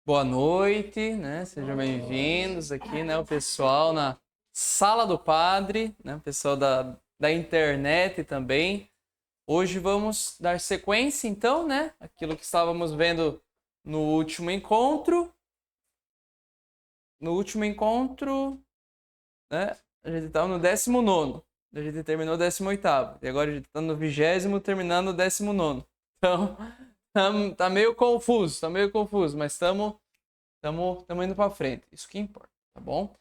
Boa noite, né? Sejam bem-vindos aqui, né? O pessoal na Sala do Padre, né? O pessoal da internet também. Hoje vamos dar sequência, então, né? Aquilo que estávamos vendo no último encontro. No último encontro, né? A gente estava no 19º. A gente terminou o 18º. E agora a gente está no 20º, terminando o 19º. Então, tá meio confuso, mas estamos indo para frente, isso que importa, tá bom?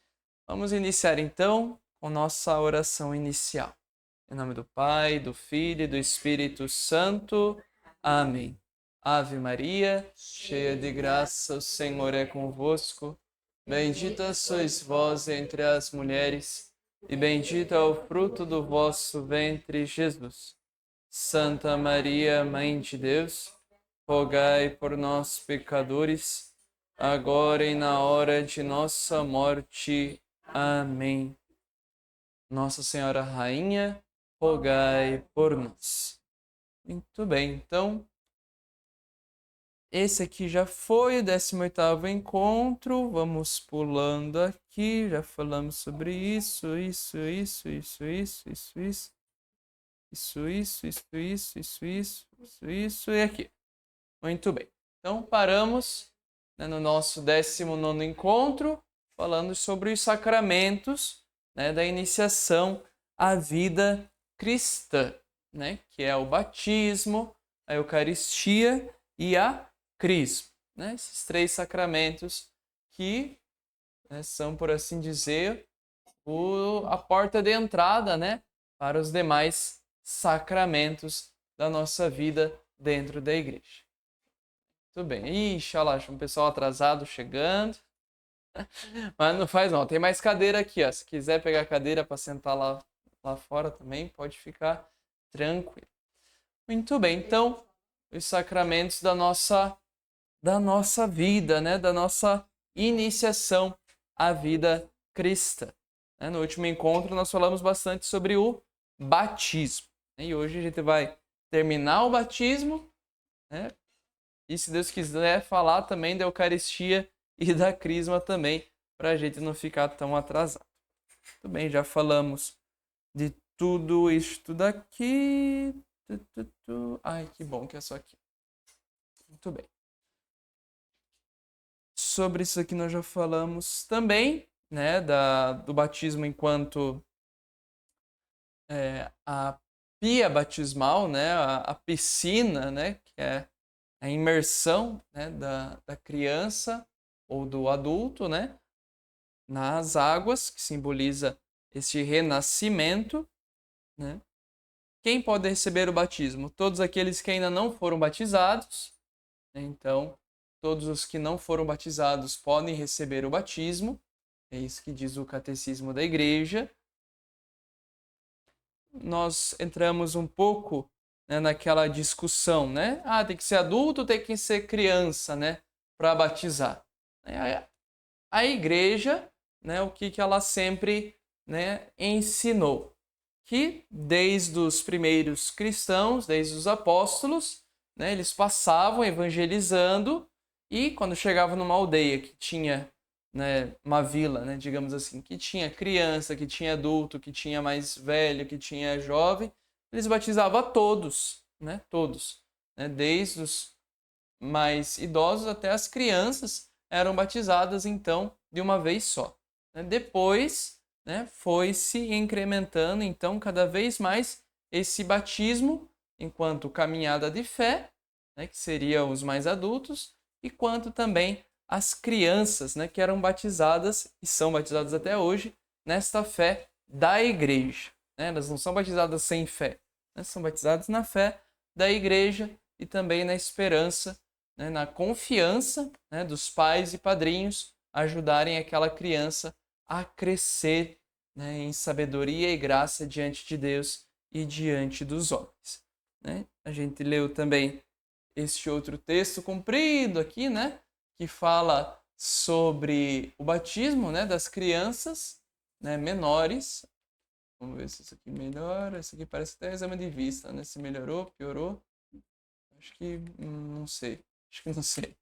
Vamos iniciar então com nossa oração inicial. Em nome do Pai, do Filho e do Espírito Santo. Amém. Ave Maria, cheia de graça, o Senhor é convosco. Bendita sois vós entre as mulheres, e bendito é o fruto do vosso ventre, Jesus. Santa Maria, Mãe de Deus, rogai por nós, pecadores, agora e na hora de nossa morte. Amém. Nossa Senhora Rainha, rogai por nós. Muito bem, então, esse aqui já foi o 18º encontro. Vamos pulando aqui, já falamos sobre isso, isso, isso, isso, isso, isso, isso. Isso e aqui. Muito bem. Então, paramos, né, no nosso 19º encontro, falando sobre os sacramentos, né, da iniciação à vida cristã, né, que é o batismo, a Eucaristia e a Crisma. Né, esses três sacramentos que, né, são, por assim dizer, a porta de entrada, né, para os demais sacramentos da nossa vida dentro da igreja. Tudo bem. Ixi, olha lá, um pessoal atrasado chegando. Mas não faz não. Tem mais cadeira aqui, ó. Se quiser pegar cadeira para sentar lá fora também, pode ficar tranquilo. Muito bem. Então, os sacramentos da nossa vida, né? Da nossa iniciação à vida cristã. No último encontro, nós falamos bastante sobre o batismo. E hoje a gente vai terminar o batismo, né? E se Deus quiser falar também da Eucaristia e da Crisma também, para a gente não ficar tão atrasado. Tudo bem, já falamos de tudo isto daqui. Ai, que bom que é só aqui. Muito bem. Sobre isso aqui nós já falamos também, né, do batismo enquanto a pia batismal, né, a piscina, né, que é a imersão, né, da criança ou do adulto, né, nas águas, que simboliza este renascimento, né? Quem pode receber o batismo? Todos aqueles que ainda não foram batizados, né? Então, todos os que não foram batizados podem receber o batismo, é isso que diz o catecismo da igreja. Nós entramos um pouco, né, naquela discussão, né? Ah, tem que ser adulto, tem que ser criança, né, para batizar. A igreja, né, o que ela sempre, né, ensinou? Que desde os primeiros cristãos, desde os apóstolos, né, eles passavam evangelizando e quando chegavam numa aldeia que tinha, né, uma vila, né, digamos assim, que tinha criança, que tinha adulto, que tinha mais velho, que tinha jovem, eles batizavam a todos, né, todos, né, desde os mais idosos até as crianças eram batizadas então de uma vez só. Depois, né, foi se incrementando então cada vez mais esse batismo enquanto caminhada de fé, né, que seriam os mais adultos, e quanto também as crianças, né, que eram batizadas e são batizadas até hoje nesta fé da igreja. Né? Elas não são batizadas sem fé, né? São batizadas na fé da igreja e também na esperança, né, na confiança, né, dos pais e padrinhos ajudarem aquela criança a crescer, né, em sabedoria e graça diante de Deus e diante dos homens. Né? A gente leu também este outro texto comprido aqui, né, que fala sobre o batismo, né, das crianças, né, menores. Vamos ver se isso aqui melhora. Isso aqui parece até exame de vista, né? Se melhorou, piorou. Acho que não sei. Acho que não sei.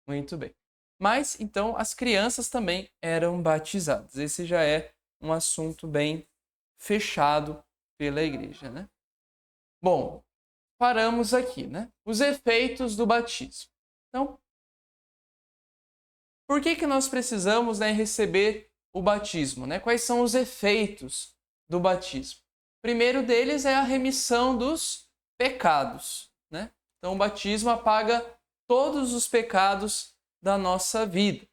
Muito bem. Mas, então, as crianças também eram batizadas. Esse já é um assunto bem fechado pela igreja, né? Bom, paramos aqui, né? Os efeitos do batismo. Então, por que nós precisamos, né, receber o batismo, né? Quais são os efeitos do batismo? O primeiro deles é a remissão dos pecados, né? Então, o batismo apaga todos os pecados da nossa vida.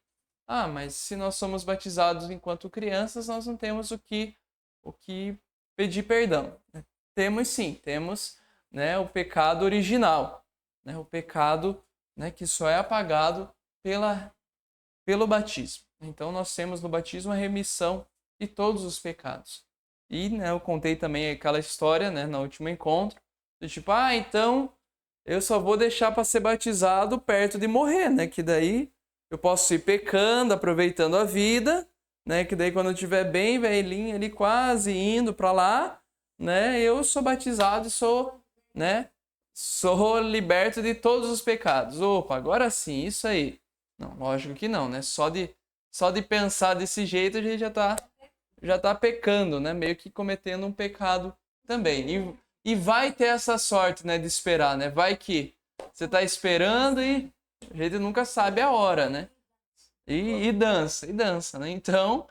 Ah, mas se nós somos batizados enquanto crianças, nós não temos o que pedir perdão. Temos sim, temos, né, o pecado original, né, o pecado, né, que só é apagado pelo batismo. Então nós temos no batismo a remissão de todos os pecados. E, né, eu contei também aquela história, né, no último encontro, do tipo, então eu só vou deixar para ser batizado perto de morrer, né, que daí eu posso ir pecando, aproveitando a vida, né, que daí quando eu estiver bem velhinho ali, quase indo para lá, né, eu sou batizado e sou, né, sou liberto de todos os pecados. Opa, agora sim, isso aí. Não, lógico que não, né? Só de pensar desse jeito a gente já tá pecando, né? Meio que cometendo um pecado também. E vai ter essa sorte, né, de esperar, né? Vai que você tá esperando e a gente nunca sabe a hora, né? E dança, né? Então,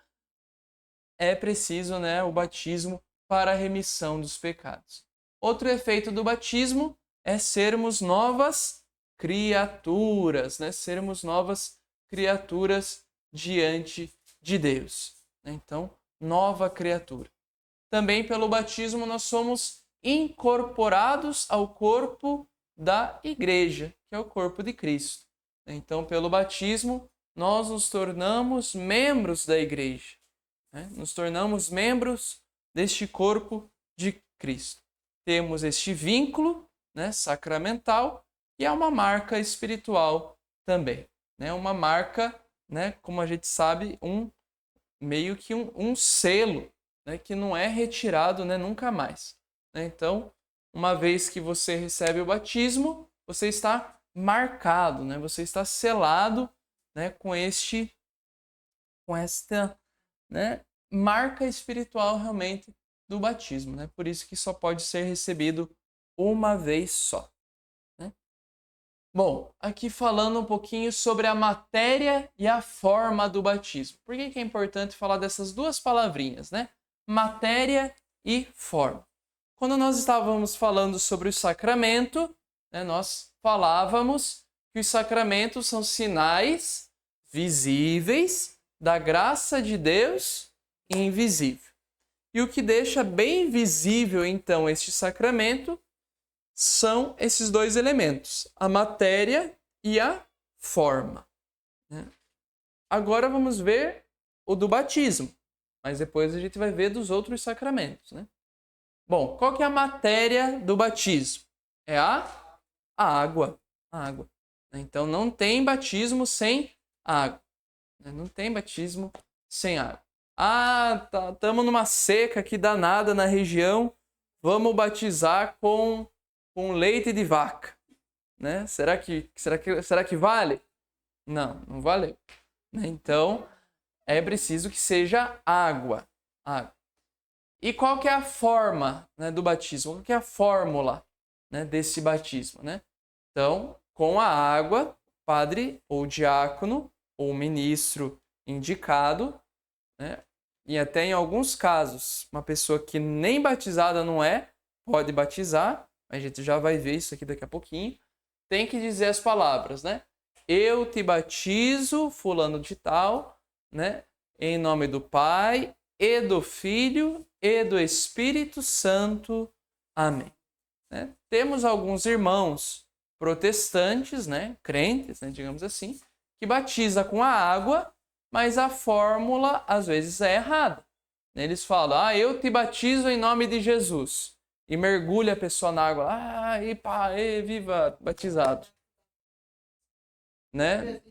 é preciso, né, o batismo para a remissão dos pecados. Outro efeito do batismo é sermos novas criaturas, né? Sermos novas criaturas diante de Deus. Então, nova criatura. Também pelo batismo nós somos incorporados ao corpo da igreja, que é o corpo de Cristo. Então, pelo batismo, nós nos tornamos membros da igreja, né? Nos tornamos membros deste corpo de Cristo. Temos este vínculo, né, sacramental, e é uma marca espiritual também, né? Uma marca, né, como a gente sabe, meio que um selo, né, que não é retirado, né, nunca mais, né? Então, uma vez que você recebe o batismo, você está marcado, né? Você está selado, né, com esta, né, marca espiritual realmente do batismo, né? Por isso que só pode ser recebido uma vez só, né? Bom, aqui falando um pouquinho sobre a matéria e a forma do batismo. Por que é importante falar dessas duas palavrinhas, né? Matéria e forma. Quando nós estávamos falando sobre o sacramento, né, nós falávamos que os sacramentos são sinais visíveis da graça de Deus invisível. E o que deixa bem visível, então, este sacramento são esses dois elementos, a matéria e a forma, né? Agora vamos ver o do batismo, mas depois a gente vai ver dos outros sacramentos, né? Bom, qual que é a matéria do batismo? É a água. A água. Então não tem batismo sem água. Não tem batismo sem água. Estamos numa seca aqui danada na região, vamos batizar com leite de vaca, né? Será que vale? Não valeu. Então, é preciso que seja água. E qual que é a forma, né, do batismo? Qual que é a fórmula, né, desse batismo, né? Então, com a água, padre ou diácono ou ministro indicado, né? E até em alguns casos, uma pessoa que nem batizada não é, pode batizar, a gente já vai ver isso aqui daqui a pouquinho, tem que dizer as palavras, né? Eu te batizo, fulano de tal, né? Em nome do Pai, e do Filho, e do Espírito Santo. Amém. Né? Temos alguns irmãos protestantes, né? Crentes, né? Digamos assim, que batiza com a água, mas a fórmula às vezes é errada. Eles falam, eu te batizo em nome de Jesus. E mergulha a pessoa na água. Viva, batizado. Né?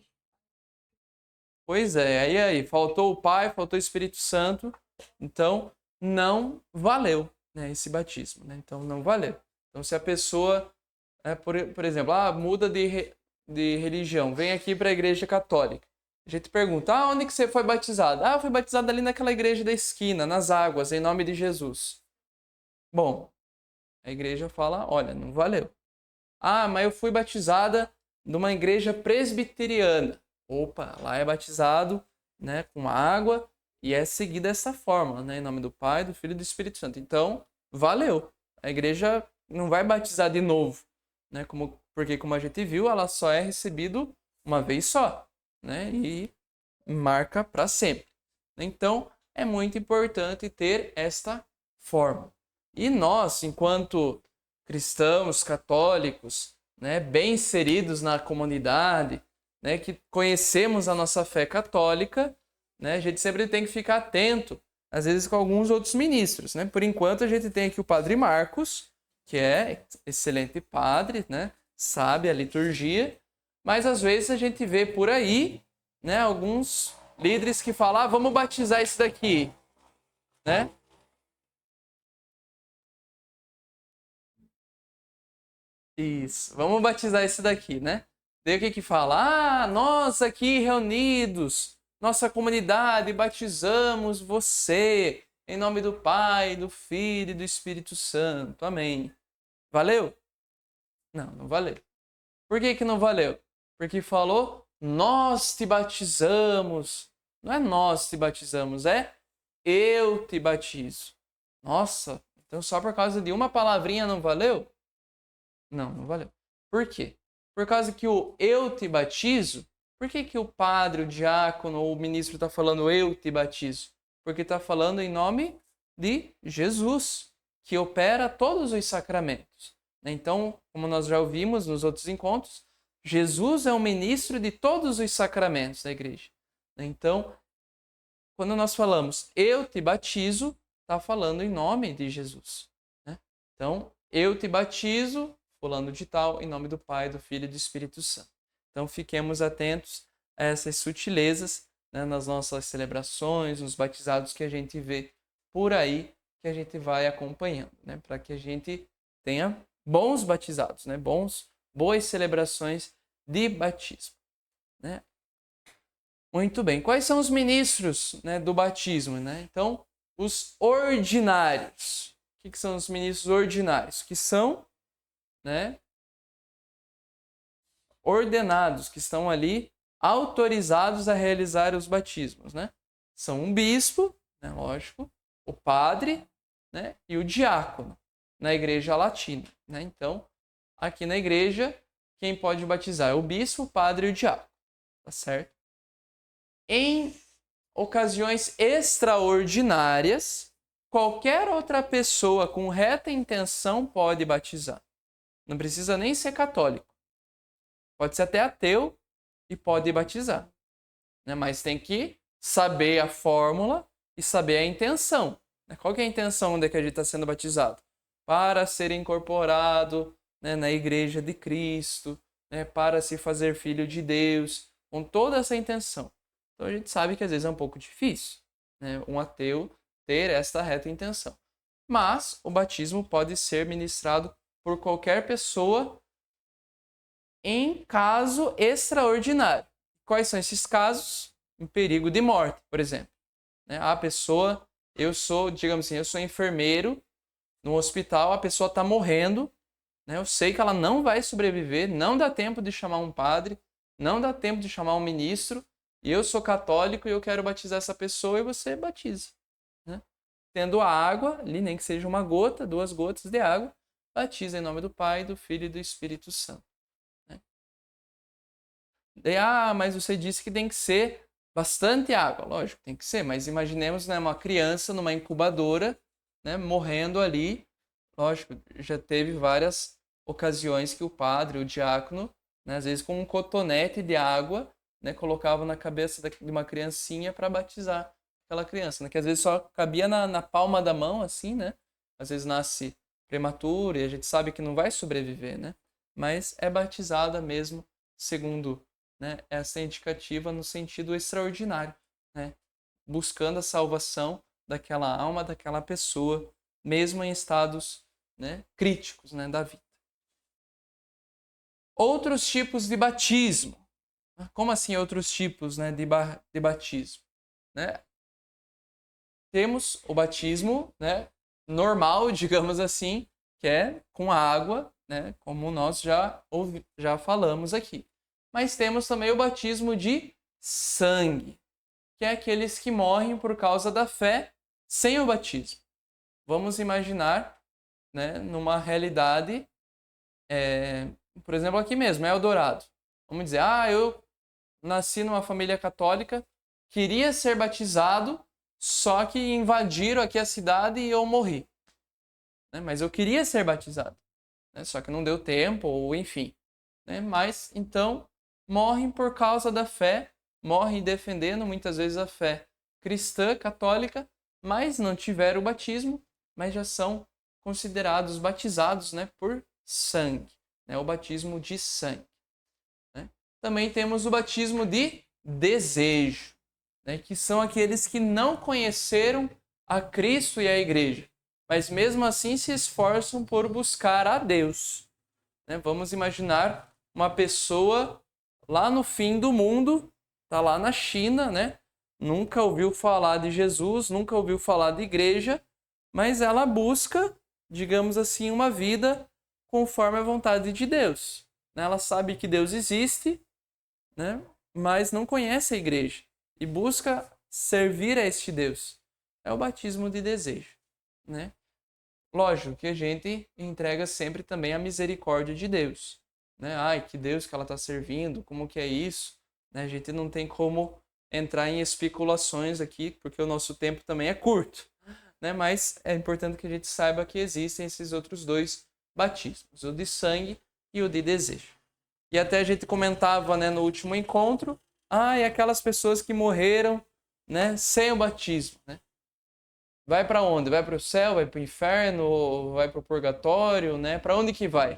Pois é, aí, faltou o Pai, faltou o Espírito Santo. Então, não valeu, né, esse batismo. Né? Então, não valeu. Então, se a pessoa, por exemplo, muda de religião, vem aqui para a Igreja Católica. A gente pergunta, onde que você foi batizado? Eu fui batizado ali naquela igreja da esquina, nas águas, em nome de Jesus. Bom, a igreja fala, olha, não valeu. Mas eu fui batizada numa igreja presbiteriana. Opa, lá é batizado, né, com água e é seguido dessa forma, né, em nome do Pai, do Filho e do Espírito Santo. Então, valeu. A igreja não vai batizar de novo, né, porque como a gente viu, ela só é recebido uma vez só, né, e marca para sempre. Então, é muito importante ter esta forma. E nós, enquanto cristãos, católicos, né, bem inseridos na comunidade, né, que conhecemos a nossa fé católica, né, a gente sempre tem que ficar atento, às vezes com alguns outros ministros. Né? Por enquanto, a gente tem aqui o Padre Marcos, que é excelente padre, né, sabe a liturgia, mas às vezes a gente vê por aí, né, alguns líderes que falam, vamos batizar esse daqui, né? Isso, vamos batizar esse daqui, né? Daí o que que fala? Nós aqui reunidos, nossa comunidade, batizamos você em nome do Pai, do Filho e do Espírito Santo. Amém. Valeu? Não, não valeu. Por que que não valeu? Porque falou, nós te batizamos. Não é nós te batizamos, é eu te batizo. Nossa, então só por causa de uma palavrinha não valeu? Não, não valeu. Por quê? Por causa que o eu te batizo, por que que o padre, o diácono ou o ministro está falando eu te batizo? Porque está falando em nome de Jesus, que opera todos os sacramentos. Então, como nós já ouvimos nos outros encontros, Jesus é o ministro de todos os sacramentos da igreja. Então, quando nós falamos eu te batizo, está falando em nome de Jesus. Né? Então, eu te batizo, fulano de tal, em nome do Pai, do Filho e do Espírito Santo. Então, fiquemos atentos a essas sutilezas, né, nas nossas celebrações, nos batizados que a gente vê por aí, que a gente vai acompanhando, né, para que a gente tenha bons batizados, né, boas celebrações de batismo. Né? Muito bem. Quais são os ministros, né, do batismo? Né? Então, os ordinários. O que são os ministros ordinários? Que são, né, ordenados, que estão ali autorizados a realizar os batismos. Né? São um bispo, né, lógico, o padre, né, e o diácono na igreja latina. Né? Então, aqui na igreja, quem pode batizar é o bispo, o padre e o diácono. Tá certo? Em ocasiões extraordinárias, qualquer outra pessoa com reta intenção pode batizar. Não precisa nem ser católico. Pode ser até ateu e pode batizar. Né? Mas tem que saber a fórmula e saber a intenção. Né? Qual que é a intenção de que a gente está sendo batizado? Para ser incorporado, né, na igreja de Cristo, né, para se fazer filho de Deus, com toda essa intenção. Então a gente sabe que às vezes é um pouco difícil, né, um ateu ter esta reta intenção. Mas o batismo pode ser ministrado por qualquer pessoa em caso extraordinário. Quais são esses casos? Em perigo de morte, por exemplo. Né? A pessoa, digamos assim, eu sou enfermeiro no hospital, a pessoa está morrendo, né? Eu sei que ela não vai sobreviver, não dá tempo de chamar um padre, não dá tempo de chamar um ministro, e eu sou católico e eu quero batizar essa pessoa e você batiza. Né? Tendo a água, ali nem que seja uma gota, 2 gotas de água, batiza em nome do Pai, do Filho e do Espírito Santo. Né? E, mas você disse que tem que ser bastante água. Lógico, tem que ser, mas imaginemos, né, uma criança numa incubadora, né, morrendo ali. Lógico, já teve várias ocasiões que o padre, o diácono, né, às vezes com um cotonete de água, né, colocava na cabeça de uma criancinha para batizar aquela criança, né, que às vezes só cabia na palma da mão, assim, né? Às vezes nasce prematuro e a gente sabe que não vai sobreviver, né? Mas é batizada mesmo, segundo, né, essa indicativa no sentido extraordinário, né? Buscando a salvação daquela alma, daquela pessoa, mesmo em estados, né, críticos, né, da vida. Outros tipos de batismo. Como assim outros tipos, né, de batismo? Né? Temos o batismo, né, normal, digamos assim, que é com água, né, como nós já falamos aqui. Mas temos também o batismo de sangue, que é aqueles que morrem por causa da fé sem o batismo. Vamos imaginar, né, numa realidade, por exemplo, aqui mesmo, Eldorado. Vamos dizer, eu nasci numa família católica, queria ser batizado, só que invadiram aqui a cidade e eu morri. Né? Mas eu queria ser batizado, né? Só que não deu tempo, ou enfim. Né? Mas, então, morrem por causa da fé, morrem defendendo muitas vezes a fé cristã, católica, mas não tiveram o batismo, mas já são considerados batizados, né, por sangue, né, o batismo de sangue. Né? Também temos o batismo de desejo, né, que são aqueles que não conheceram a Cristo e a Igreja, mas mesmo assim se esforçam por buscar a Deus. Né? Vamos imaginar uma pessoa lá no fim do mundo, está lá na China, né? Nunca ouviu falar de Jesus, nunca ouviu falar de igreja, mas ela busca, digamos assim, uma vida conforme a vontade de Deus. Ela sabe que Deus existe, né? Mas não conhece a igreja e busca servir a este Deus. É o batismo de desejo, né? Lógico que a gente entrega sempre também a misericórdia de Deus, né? Ai, que Deus que ela está servindo, como que é isso? Né? A gente não tem como entrar em especulações aqui, porque o nosso tempo também é curto, né? Mas é importante que a gente saiba que existem esses outros dois batismos, o de sangue e o de desejo. E até a gente comentava, né, no último encontro, e aquelas pessoas que morreram, né, sem o batismo, né? Vai para onde? Vai para o céu? Vai para o inferno? Ou vai para o purgatório? Né? Para onde que vai?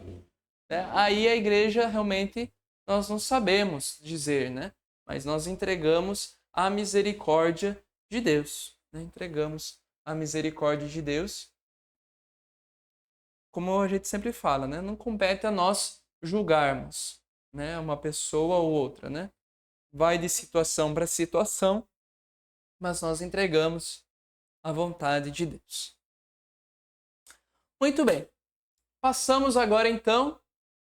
Né? Aí a igreja realmente nós não sabemos dizer, né? Mas nós entregamos a misericórdia de Deus. Né? Entregamos a misericórdia de Deus. Como a gente sempre fala, né? Não compete a nós julgarmos, né? Uma pessoa ou outra, né? Vai de situação para situação, mas nós entregamos a vontade de Deus. Muito bem. Passamos agora então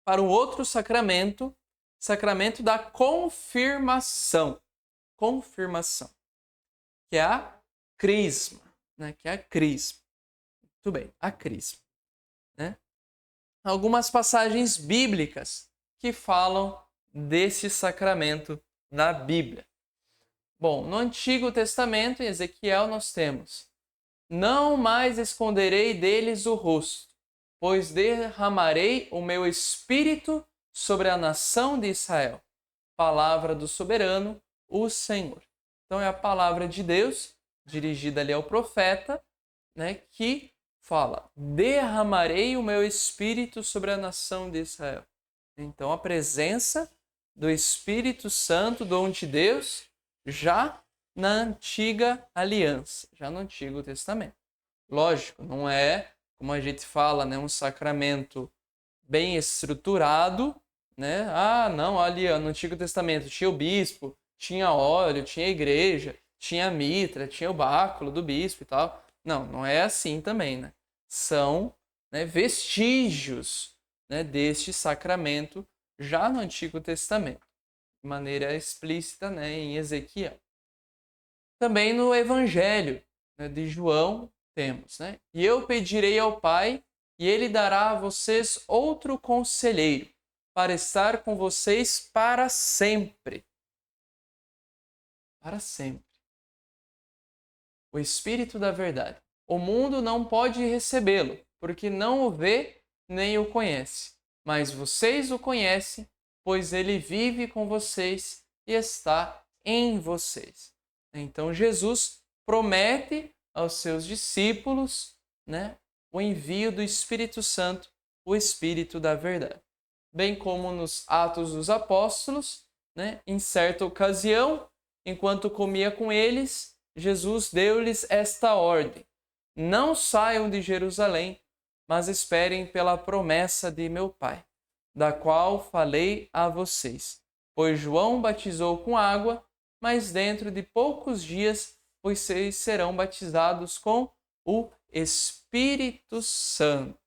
para o outro sacramento, sacramento da confirmação. Confirmação, que é a crisma, né? Que é a crisma. Muito bem, a crisma, né? Algumas passagens bíblicas que falam desse sacramento na Bíblia. Bom, no Antigo Testamento, em Ezequiel, nós temos: não mais esconderei deles o rosto, pois derramarei o meu espírito sobre a nação de Israel. Palavra do soberano, o Senhor. Então é a palavra de Deus, dirigida ali ao profeta, né, que fala: derramarei o meu espírito sobre a nação de Israel. Então a presença do Espírito Santo, dom de Deus, já na antiga aliança, já no Antigo Testamento. Lógico, não é, como a gente fala, né, um sacramento bem estruturado, né? Não, ali no Antigo Testamento tinha o bispo, tinha óleo, tinha a igreja, tinha a mitra, tinha o báculo do bispo e tal. Não, não é assim também, né? São, né, vestígios, né, deste sacramento já no Antigo Testamento, de maneira explícita, né, em Ezequiel. Também no Evangelho, né, de João temos, né? E eu pedirei ao Pai, e ele dará a vocês outro conselheiro, para estar com vocês para sempre. Para sempre. O Espírito da Verdade. O mundo não pode recebê-lo, porque não o vê nem o conhece. Mas vocês o conhecem, pois ele vive com vocês e está em vocês. Então Jesus promete aos seus discípulos, né, o envio do Espírito Santo, o Espírito da Verdade. Bem como nos Atos dos Apóstolos, né, em certa ocasião, enquanto comia com eles, Jesus deu-lhes esta ordem: não saiam de Jerusalém, mas esperem pela promessa de meu Pai, da qual falei a vocês. pois João batizou com água, mas dentro de poucos dias vocês serão batizados com o Espírito Santo.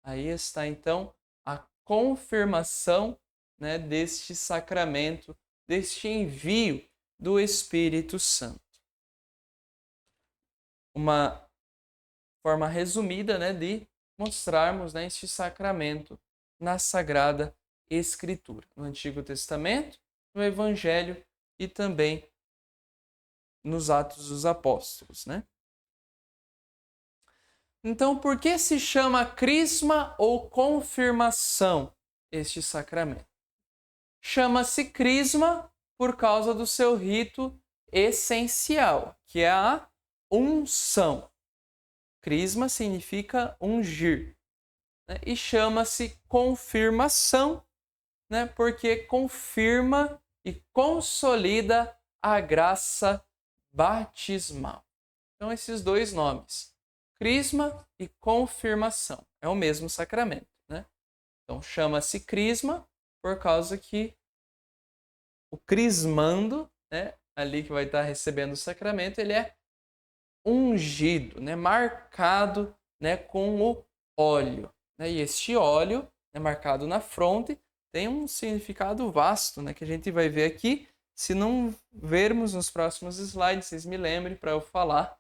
Aí está então a confirmação, né, deste sacramento, deste envio do Espírito Santo. Uma forma resumida, né, de mostrarmos, né, este sacramento na Sagrada Escritura, no Antigo Testamento, no Evangelho e também nos Atos dos Apóstolos, né? Então, por que se chama crisma ou confirmação este sacramento? Chama-se crisma por causa do seu rito essencial, que é a unção. Crisma significa ungir, né? E chama-se confirmação, né? Porque confirma e consolida a graça batismal. Então, esses dois nomes, crisma e confirmação, é o mesmo sacramento, né? Então, chama-se crisma por causa que o crismando, né, ali que vai estar recebendo o sacramento, ele é ungido, né, marcado, né, com o óleo, né? E este óleo, né, marcado na fronte, tem um significado vasto, né, que a gente vai ver aqui. Se não vermos nos próximos slides, vocês me lembrem para eu falar,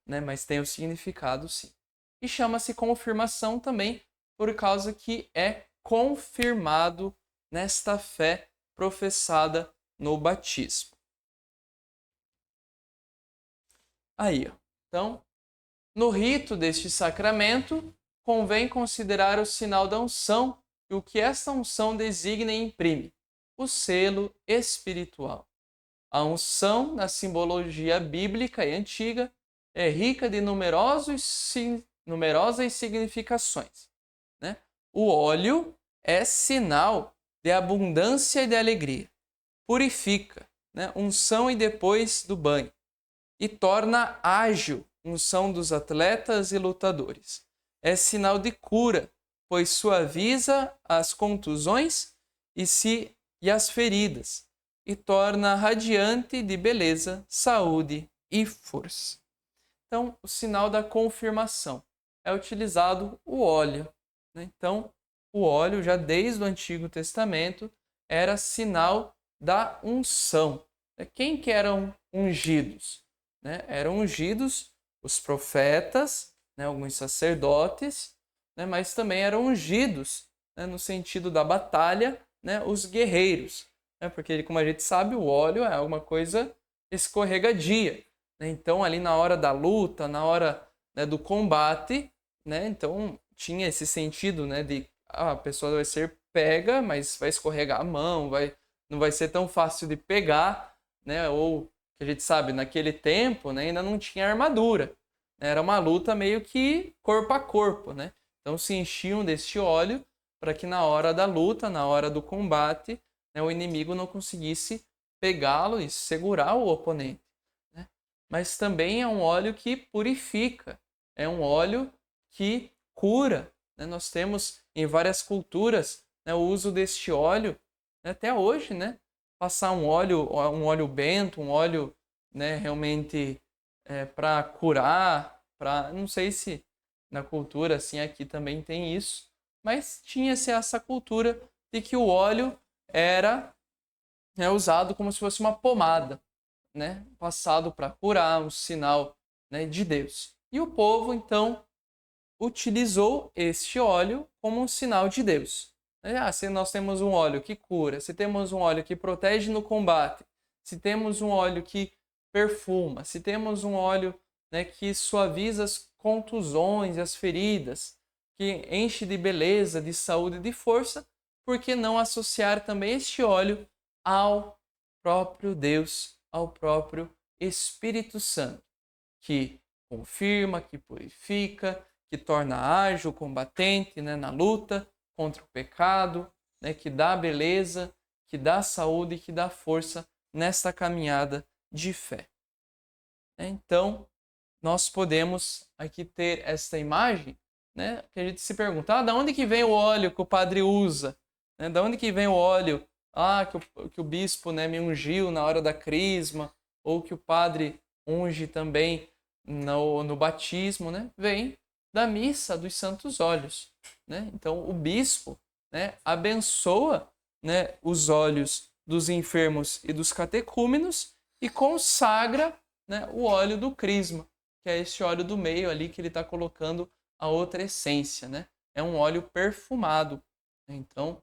né, mas tem o significado sim. E chama-se confirmação também por causa que é confirmado nesta fé professada no batismo. Aí, ó. Então, no rito deste sacramento, convém considerar o sinal da unção e o que esta unção designa e imprime, o selo espiritual. A unção, na simbologia bíblica e antiga, é rica de numerosas significações, né? O óleo é sinal de abundância e de alegria. Purifica, né? Unção e depois do banho. E torna ágil, unção dos atletas e lutadores. É sinal de cura, pois suaviza as contusões e as feridas, e torna radiante de beleza, saúde e força. Então, o sinal da confirmação é utilizado o óleo, né? Então, o óleo, já desde o Antigo Testamento, era sinal da unção. Quem que eram ungidos? Né? Eram ungidos os profetas, né? Alguns sacerdotes, né? Mas também eram ungidos, né? No sentido da batalha, né? Os guerreiros, né? Porque, como a gente sabe, o óleo é uma coisa escorregadia, né? Então, ali na hora da luta, na hora, né, do combate, né? Então, tinha esse sentido, né, de a pessoa vai ser pega, mas vai escorregar a mão, não vai ser tão fácil de pegar, né? Ou que a gente sabe, naquele tempo, né, ainda não tinha armadura, né? Era uma luta meio que corpo a corpo, né? Então se enchiam deste óleo para que na hora da luta, na hora do combate, né, o inimigo não conseguisse pegá-lo e segurar o oponente, né? Mas também é um óleo que purifica, é um óleo que cura, né? Nós temos em várias culturas, né, o uso deste óleo, né, até hoje, né? Passar um óleo bento, um óleo, né, realmente para curar, não sei se na cultura assim aqui também tem isso, mas tinha-se essa cultura de que o óleo era, né, usado como se fosse uma pomada, né, passado para curar, um sinal, né, de Deus. E o povo então utilizou este óleo como um sinal de Deus. Se nós temos um óleo que cura, se temos um óleo que protege no combate, se temos um óleo que perfuma, se temos um óleo, né, que suaviza as contusões e as feridas, que enche de beleza, de saúde e de força, por que não associar também este óleo ao próprio Deus, ao próprio Espírito Santo, que confirma, que purifica, que torna ágil o combatente, né, na luta contra o pecado, né, que dá beleza, que dá saúde e que dá força nesta caminhada de fé. Então, nós podemos aqui ter esta imagem, né, que a gente se pergunta, da onde que vem o óleo que o padre usa? Né, da onde que vem o óleo que o bispo, né, me ungiu na hora da crisma, ou que o padre unge também no batismo, né, vem da missa dos santos óleos, né? Então o bispo, né, abençoa, né, os óleos dos enfermos e dos catecúmenos e consagra, né, o óleo do crisma, que é esse óleo do meio ali que ele está colocando a outra essência, né? É um óleo perfumado. Então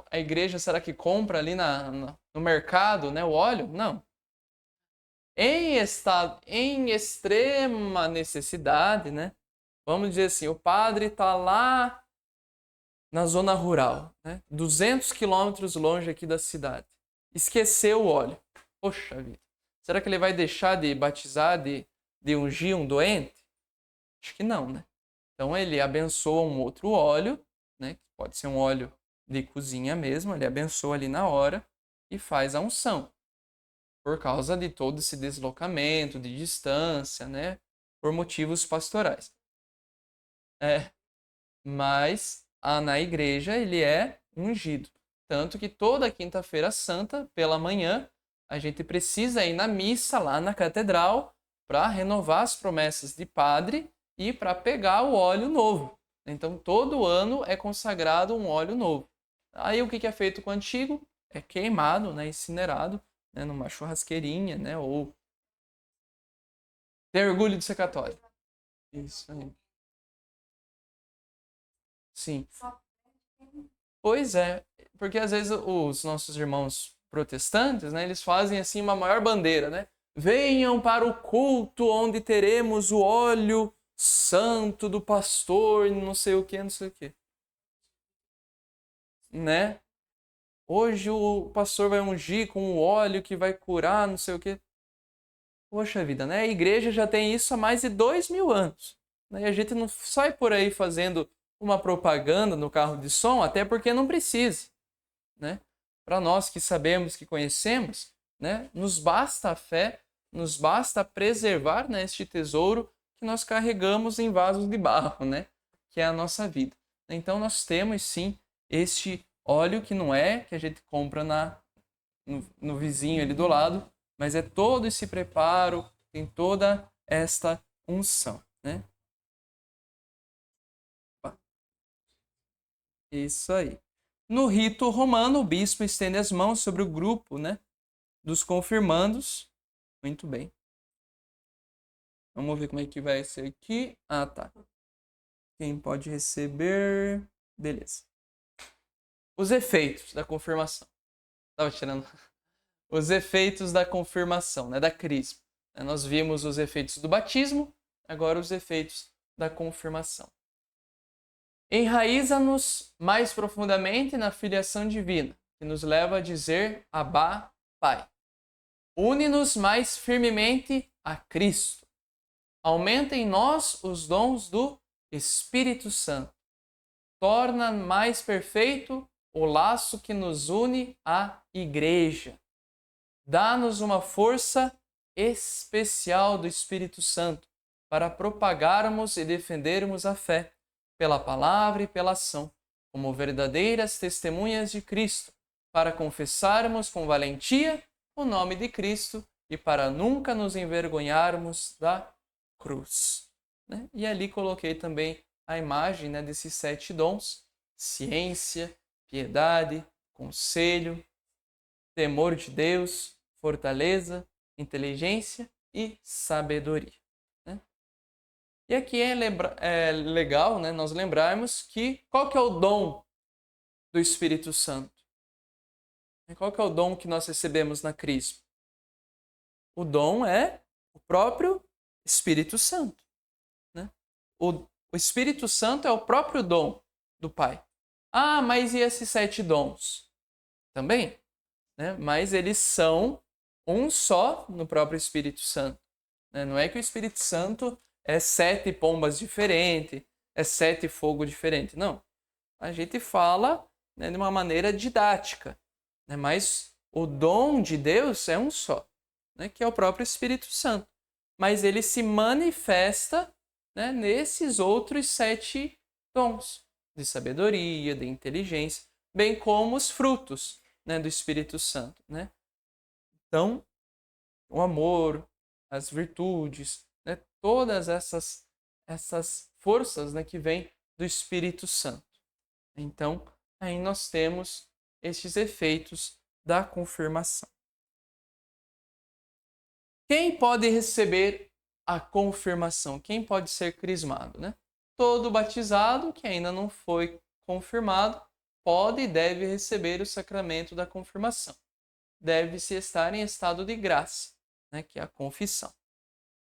a igreja, será que compra ali no mercado, né, o óleo? Não. Em extrema necessidade, né? Vamos dizer assim, o padre está lá na zona rural, né? 200 quilômetros longe aqui da cidade. Esqueceu o óleo. Poxa vida. Será que ele vai deixar de batizar, de ungir um doente? Acho que não, né? Então ele abençoa um outro óleo, né? Pode ser um óleo de cozinha mesmo, ele abençoa ali na hora e faz a unção. Por causa de todo esse deslocamento, de distância, né? Por motivos pastorais. Mas na igreja ele é ungido. Tanto que toda quinta-feira santa, pela manhã, a gente precisa ir na missa lá na catedral para renovar as promessas de padre e para pegar o óleo novo. Então todo ano é consagrado um óleo novo. Aí o que é feito com o antigo? É queimado, né, incinerado, né, numa churrasqueirinha, né, ou tem orgulho de ser católico. Isso aí. Sim. Pois é, porque às vezes os nossos irmãos protestantes, né, eles fazem assim uma maior bandeira, né? Venham para o culto onde teremos o óleo santo do pastor, não sei o que, não sei o que, né? Hoje o pastor vai ungir com o óleo que vai curar, não sei o que. Poxa vida, né? A igreja já tem isso há mais de 2000 anos. Né? E a gente não sai por aí fazendo uma propaganda no carro de som, até porque não precisa. Né? Para nós que sabemos, que conhecemos, né? Nos basta a fé, nos basta preservar, né, este tesouro que nós carregamos em vasos de barro, né? Que é a nossa vida. Então nós temos sim este óleo que não é que a gente compra no vizinho ali do lado, mas é todo esse preparo, tem toda esta unção, né? Isso aí. No rito romano, o bispo estende as mãos sobre o grupo, né, dos confirmandos. Muito bem. Vamos ver como é que vai ser aqui. Ah, tá. Quem pode receber? Beleza. Os efeitos da confirmação. Tava tirando. Os efeitos da confirmação, né, da crisma. Nós vimos os efeitos do batismo, agora os efeitos da confirmação. Enraiza-nos mais profundamente na filiação divina, que nos leva a dizer Abá, Pai. Une-nos mais firmemente a Cristo. Aumenta em nós os dons do Espírito Santo. Torna mais perfeito o laço que nos une à Igreja. Dá-nos uma força especial do Espírito Santo para propagarmos e defendermos a fé pela palavra e pela ação, como verdadeiras testemunhas de Cristo, para confessarmos com valentia o nome de Cristo e para nunca nos envergonharmos da cruz. Né? E ali coloquei também a imagem, né, desses 7 dons: ciência, piedade, conselho, temor de Deus, fortaleza, inteligência e sabedoria. Né? E aqui é legal, né, nós lembrarmos que qual que é o dom do Espírito Santo? Qual que é o dom que nós recebemos na Crisma? O dom é o próprio Espírito Santo. Né? O Espírito Santo é o próprio dom do Pai. Ah, mas e esses 7 dons? Também, né? Mas eles são um só no próprio Espírito Santo. Né? Não é que o Espírito Santo é 7 pombas diferentes, é 7 fogo diferente. Não. A gente fala, né, de uma maneira didática. Né? Mas o dom de Deus é um só, né, que é o próprio Espírito Santo. Mas ele se manifesta, né, nesses outros 7 dons de sabedoria, de inteligência. bem como os frutos, né, do Espírito Santo, né? Então, o amor, as virtudes, né, todas essas forças, né, que vêm do Espírito Santo. Então, aí nós temos estes efeitos da confirmação. Quem pode receber a confirmação? Quem pode ser crismado, né? Todo batizado que ainda não foi confirmado pode e deve receber o sacramento da confirmação. Deve-se estar em estado de graça, né, que é a confissão.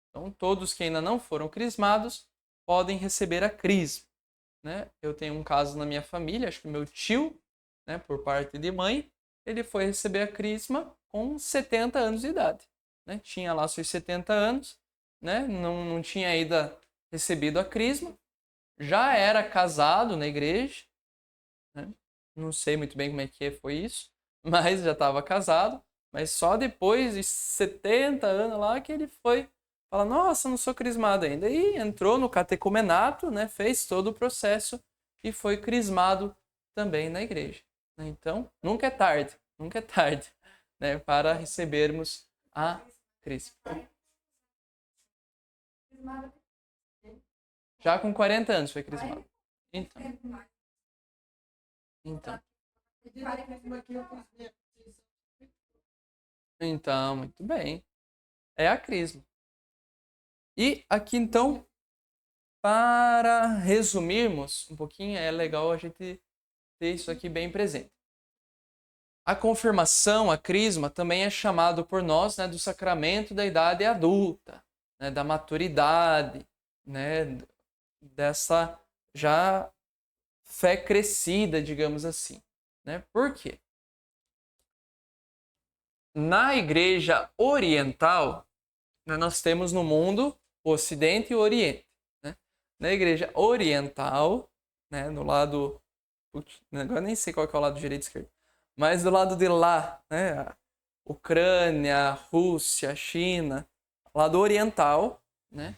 Então, todos que ainda não foram crismados podem receber a crisma, né? Eu tenho um caso na minha família, acho que meu tio, né, por parte de mãe, ele foi receber a crisma com 70 anos de idade, né? Tinha lá seus 70 anos, né? Não tinha ainda recebido a crisma, já era casado na igreja, né? Não sei muito bem como é que foi isso, mas já estava casado, mas só depois de 70 anos lá que ele foi falar, nossa, não sou crismado ainda. E entrou no catecumenato, né? Fez todo o processo e foi crismado também na igreja. Então, nunca é tarde, né, para recebermos a crisma. Já com 40 anos foi crismado. Então, muito bem. É a crisma. E aqui então, para resumirmos um pouquinho, é legal a gente ter isso aqui bem presente. A confirmação, a crisma, também é chamado por nós, né, do sacramento da idade adulta, né, da maturidade, né, dessa já fé crescida, digamos assim, né? Por quê? Na Igreja Oriental, né, nós temos no mundo o Ocidente e o Oriente, né? Na Igreja Oriental, né, no lado, agora nem sei qual que é o lado direito e esquerdo, mas do lado de lá, né, Ucrânia, Rússia, China, lado oriental, né,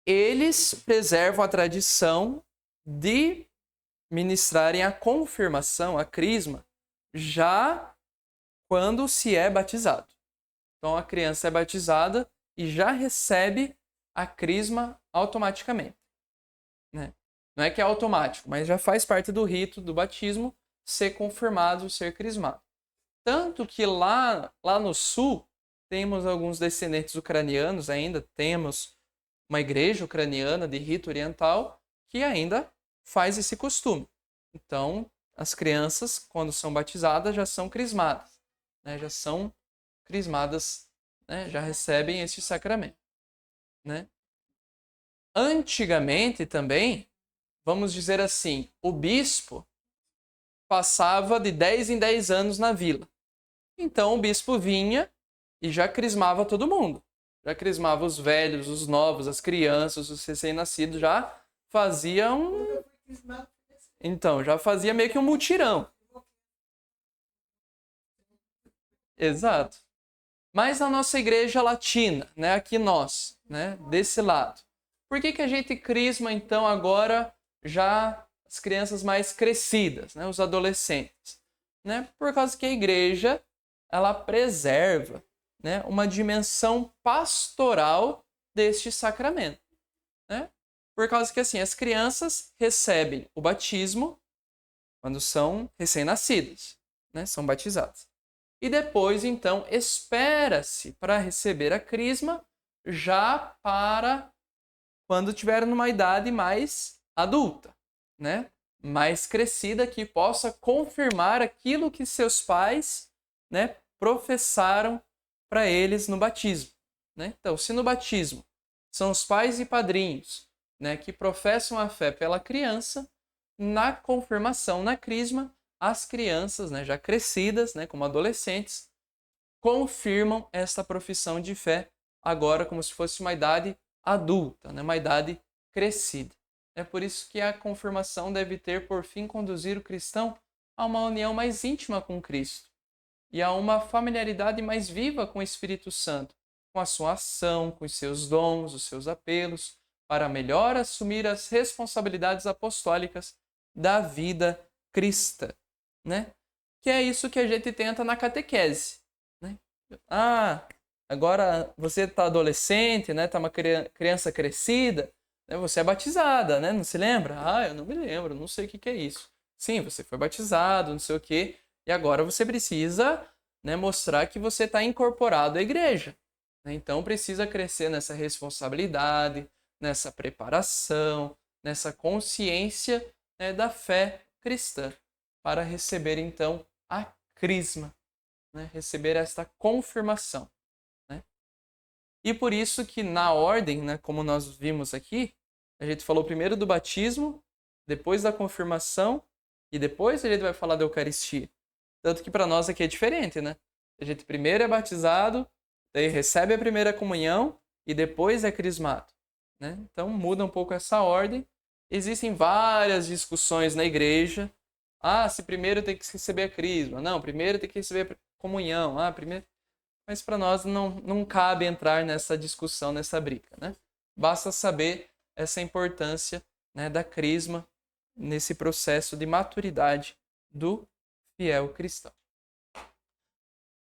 eles preservam a tradição de ministrarem a confirmação, a crisma, já quando se é batizado. Então a criança é batizada e já recebe a crisma automaticamente, né? Não é que é automático, mas já faz parte do rito do batismo ser confirmado, ser crismado. Tanto que lá no sul, temos alguns descendentes ucranianos ainda, temos uma igreja ucraniana de rito oriental que ainda faz esse costume. Então, as crianças, quando são batizadas, já são crismadas, né? Já são crismadas, né? Já recebem esse sacramento, né? Antigamente também, vamos dizer assim, o bispo passava de 10 em 10 anos na vila. Então o bispo vinha e já crismava todo mundo. Já crismava os velhos, os novos, as crianças, os recém-nascidos, já fazia um... Então, já fazia meio que um mutirão. Exato. Mas na nossa igreja latina, né, aqui nós, né, desse lado. Por que a gente crisma, então, agora já as crianças mais crescidas, né, os adolescentes? Né? Por causa que a igreja, ela preserva, né, uma dimensão pastoral deste sacramento, né? Por causa que assim, as crianças recebem o batismo quando são recém-nascidas, né? São batizadas. E depois, então, espera-se para receber a crisma já para quando tiver numa idade mais adulta, né? Mais crescida, que possa confirmar aquilo que seus pais, né, professaram para eles no batismo, né? Então, se no batismo são os pais e padrinhos, né, que professam a fé pela criança, na confirmação, na crisma, as crianças, né, já crescidas, né, como adolescentes, confirmam esta profissão de fé agora como se fosse uma idade adulta, né, uma idade crescida. É por isso que a confirmação deve ter por fim conduzir o cristão a uma união mais íntima com Cristo e a uma familiaridade mais viva com o Espírito Santo, com a sua ação, com os seus dons, os seus apelos, para melhor assumir as responsabilidades apostólicas da vida cristã, né? Que é isso que a gente tenta na catequese, né? Agora você está adolescente, né? Está uma criança crescida, né? Você é batizada, né? Não se lembra? Eu não me lembro, não sei o que é isso. Sim, você foi batizado, não sei o quê, e agora você precisa, né, mostrar que você está incorporado à igreja. Né? Então precisa crescer nessa responsabilidade, nessa preparação, nessa consciência, né, da fé cristã, para receber então a crisma, né? Receber esta confirmação. Né? E por isso que na ordem, né, como nós vimos aqui, a gente falou primeiro do batismo, depois da confirmação e depois a gente vai falar da Eucaristia. Tanto que para nós aqui é diferente, né? A gente primeiro é batizado, daí recebe a primeira comunhão e depois é crismado. Né? Então muda um pouco essa ordem. Existem várias discussões na igreja. Se primeiro tem que receber a crisma. Não, primeiro tem que receber a comunhão. Primeiro... Mas para nós não cabe entrar nessa discussão, nessa briga. Né? Basta saber essa importância, né, da crisma nesse processo de maturidade do fiel cristão.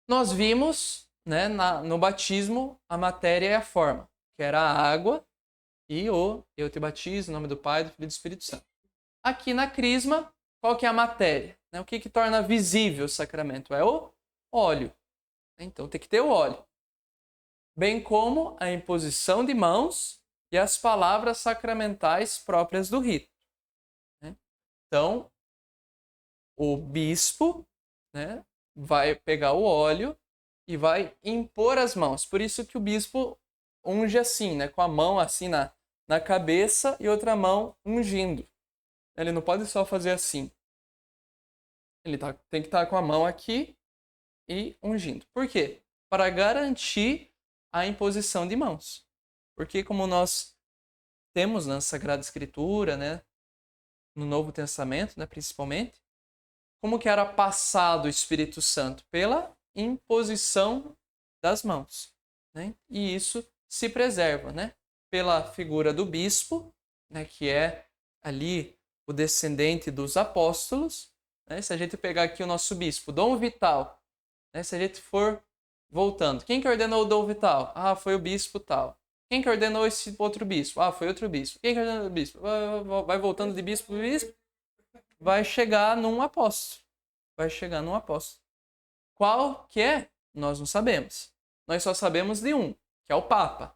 Nós vimos, né, no batismo a matéria e a forma, que era a água e o eu te batizo em nome do Pai, do Filho e do Espírito Santo. Aqui na crisma, qual que é a matéria? Né? O que torna visível o sacramento? É o óleo. Então tem que ter o óleo. Bem como a imposição de mãos e as palavras sacramentais próprias do rito. Né? Então, o bispo, né, vai pegar o óleo e vai impor as mãos. Por isso que o bispo unge assim, né, com a mão assim na cabeça e outra mão ungindo. Ele não pode só fazer assim. Ele tem que estar com a mão aqui e ungindo. Por quê? Para garantir a imposição de mãos. Porque como nós temos na Sagrada Escritura, né, no Novo Testamento, né, principalmente, como que era passado o Espírito Santo? Pela imposição das mãos. Né? E isso se preserva, né? Pela figura do bispo, né, que é ali o descendente dos apóstolos. Né? Se a gente pegar aqui o nosso bispo, Dom Vital, né? Se a gente for voltando, quem que ordenou o Dom Vital? Foi o bispo tal. Quem que ordenou esse outro bispo? Foi outro bispo. Quem que ordenou o bispo? Vai voltando de bispo para bispo, vai chegar num apóstolo. Qual que é? Nós não sabemos. Nós só sabemos de um, que é o Papa.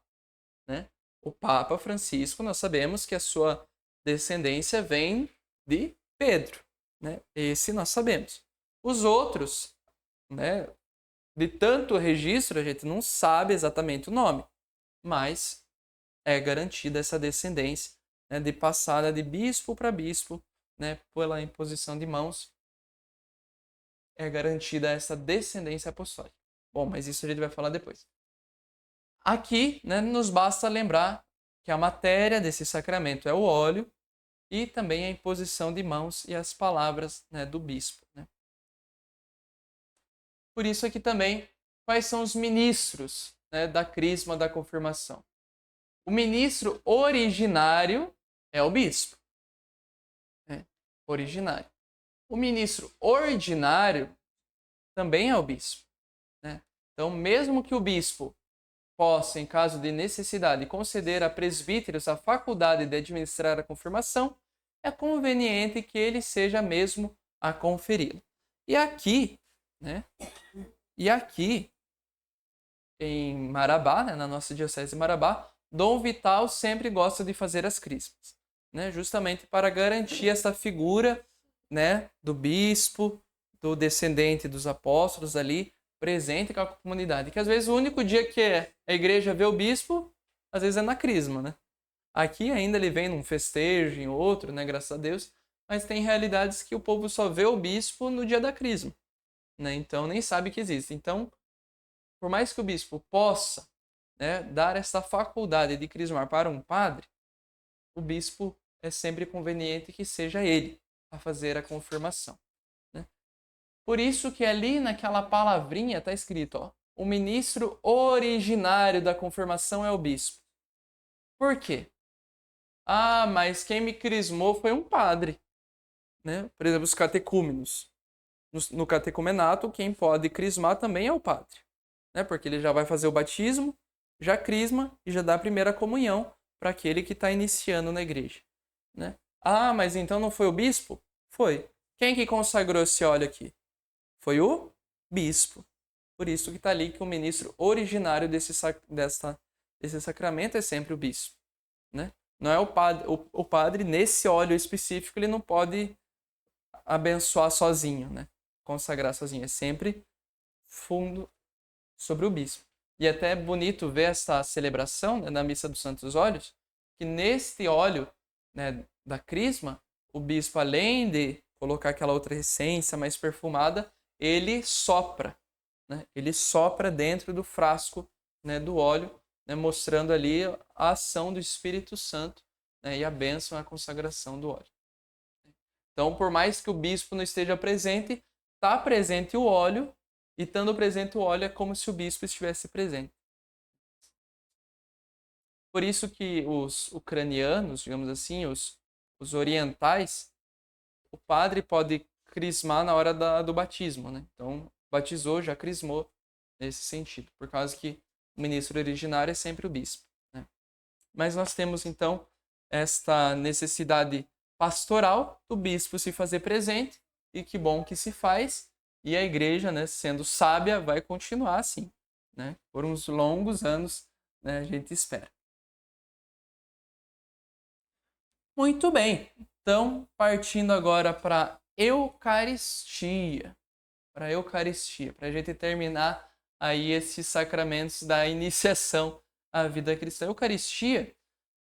Né? O Papa Francisco, nós sabemos que a sua descendência vem de Pedro. Né? Esse nós sabemos. Os outros, né, de tanto registro, a gente não sabe exatamente o nome, mas é garantida essa descendência, né, de passada de bispo para bispo, né, pela imposição de mãos, é garantida essa descendência apostólica. Bom, mas isso a gente vai falar depois. Aqui, né, nos basta lembrar que a matéria desse sacramento é o óleo e também a imposição de mãos e as palavras, né, do bispo. Né? Por isso aqui também, quais são os ministros, né, da crisma da confirmação? O ministro originário é o bispo. Né? Originário. O ministro ordinário também é o bispo. Né? Então, mesmo que o bispo possa, em caso de necessidade, conceder a presbíteros a faculdade de administrar a confirmação, é conveniente que ele seja mesmo a conferi-lo. E aqui, né? Em Marabá, né, na nossa diocese de Marabá, Dom Vital sempre gosta de fazer as crismas, né? Justamente para garantir essa figura, né, do bispo, do descendente dos apóstolos ali, presente com a comunidade. Que às vezes o único dia que a igreja vê o bispo, às vezes é na crisma, né? Aqui ainda ele vem num festejo, em outro, né, graças a Deus, mas tem realidades que o povo só vê o bispo no dia da crisma, né? Então nem sabe que existe. Então, por mais que o bispo possa, né, dar essa faculdade de crismar para um padre, o bispo é sempre conveniente que seja ele a fazer a confirmação. Né? Por isso que ali naquela palavrinha está escrito, o ministro originário da confirmação é o bispo. Por quê? Mas quem me crismou foi um padre. né? Por exemplo, os catecúmenos. No catecumenato, quem pode crismar também é o padre, né? Porque ele já vai fazer o batismo, já crisma e já dá a primeira comunhão para aquele que está iniciando na igreja, né? Ah, mas então não foi o bispo? Foi. Quem que consagrou esse óleo aqui? Foi o bispo. Por isso que está ali que o ministro originário desse sacramento é sempre o bispo, né? Não é o padre. O padre, nesse óleo específico, ele não pode abençoar sozinho, né? Consagrar sozinho. É sempre fundo sobre o bispo. E até é bonito ver essa celebração, né, na Missa dos Santos Óleos, que neste óleo, né, da crisma, o bispo, além de colocar aquela outra essência mais perfumada, ele sopra, né? Ele sopra dentro do frasco, né, do óleo, né, mostrando ali a ação do Espírito Santo, né, e a bênção, a consagração do óleo. Então, por mais que o bispo não esteja presente, está presente o óleo, e estando presente o óleo é como se o bispo estivesse presente. Por isso que os ucranianos, digamos assim, os orientais, o padre pode crismar na hora do batismo, né? Então, batizou, já crismou nesse sentido, por causa que o ministro originário é sempre o bispo, né? Mas nós temos, então, esta necessidade pastoral do bispo se fazer presente, e que bom que se faz, e a igreja, né, sendo sábia, vai continuar assim, né? Por uns longos anos, né, a gente espera. Muito bem, então partindo agora para Eucaristia, para a gente terminar aí esses sacramentos da iniciação à vida cristã. Eucaristia,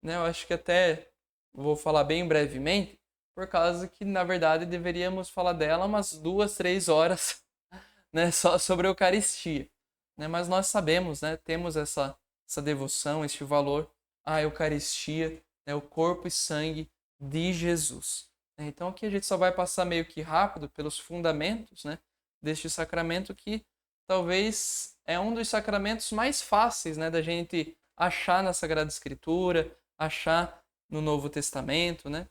né, eu acho que até vou falar bem brevemente, por causa que, na verdade, deveríamos falar dela umas 2, 3 horas, né, só sobre a Eucaristia, né? Mas nós sabemos, né, temos essa devoção, este valor à Eucaristia, né, o corpo e sangue de Jesus. Então aqui a gente só vai passar meio que rápido pelos fundamentos, né, deste sacramento, que talvez é um dos sacramentos mais fáceis, né, da gente achar na Sagrada Escritura, achar no Novo Testamento, né?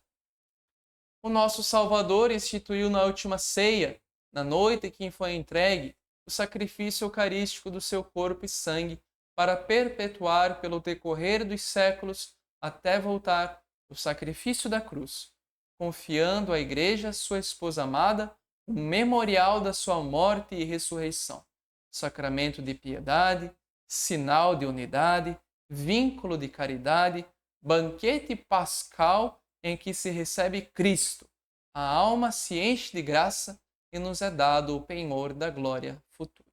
O nosso Salvador instituiu na última ceia, na noite em que foi entregue, o sacrifício eucarístico do seu corpo e sangue, para perpetuar pelo decorrer dos séculos até voltar o sacrifício da cruz, confiando à Igreja, sua esposa amada, um memorial da sua morte e ressurreição, sacramento de piedade, sinal de unidade, vínculo de caridade, banquete pascal em que se recebe Cristo. A alma se enche de graça e nos é dado o penhor da glória futura.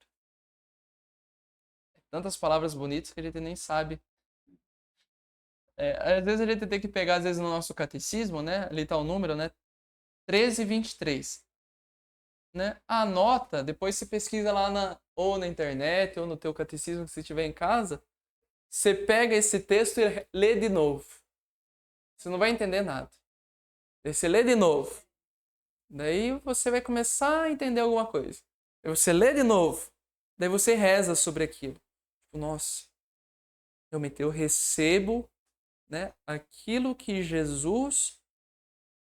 Tantas palavras bonitas que a gente nem sabe. Às vezes a gente tem que pegar, às vezes, no nosso catecismo, né? Ali está o número, né? 1323. Né? Anota, depois você pesquisa lá ou na internet, ou no teu catecismo que você tiver em casa. Você pega esse texto e lê de novo. Você não vai entender nada. Daí você lê de novo. Daí você vai começar a entender alguma coisa. Daí você lê de novo. Daí você reza sobre aquilo. Tipo, nossa, eu recebo, né, aquilo que Jesus,